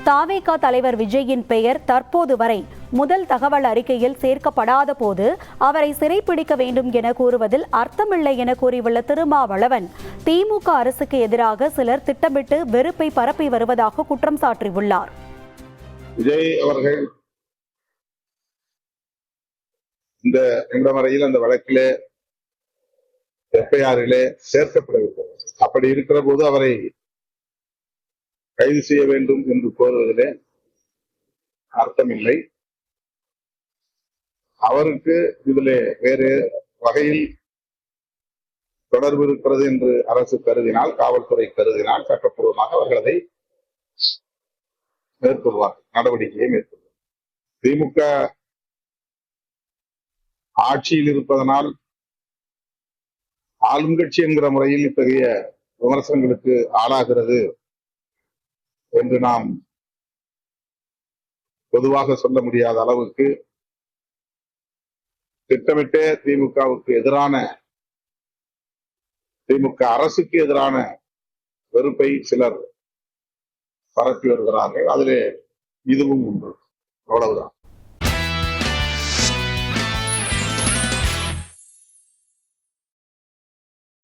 தாவேகா தலைவர் விஜயின் பெயர் தற்போது வரை முதல் தகவல் அறிக்கையில் சேர்க்கப்படாத போது அவரை சிறைப்பிடிக்க வேண்டும் என கூறுவதில் அர்த்தமில்லை என கூறியுள்ள திருமாவளவன், திமுக அரசுக்கு எதிராக சிலர் திட்டமிட்டு வெறுப்பை பரப்பி வருவதாக குற்றம் சாட்டியுள்ளார். விஜய் அவர்கள் இந்த வரையில் அந்த வழக்கிலே எஃப்ஐஆரிலே சேர்க்கப்படவில்லை. அப்படி இருக்கிற போது அவரை கைது செய்ய வேண்டும் என்று கோருவதிலே அர்த்தமில்லை. அவருக்கு இதிலே வேறு வகையில் தொடர்பு இருக்கிறது என்று அரசு கருதினால், காவல்துறை கருதினால் சட்டப்பூர்வமாக அவர்கள் அதை மேற்கொள்வார், நடவடிக்கையை மேற்கொள்வார். திமுக ஆட்சியில் இருப்பதனால் ஆளுங்கட்சி என்கிற முறையில் இத்தகைய விமர்சனங்களுக்கு ஆளாகிறது என்று நாம் பொதுவாக சொல்ல முடியாத அளவுக்கு திட்டமிட்டே திமுக அரசுக்கு எதிரான வெறுப்பை சிலர் பரப்பி வருகிறார்கள். அதிலே இதுவும் உண்டு. அவ்வளவுதான்.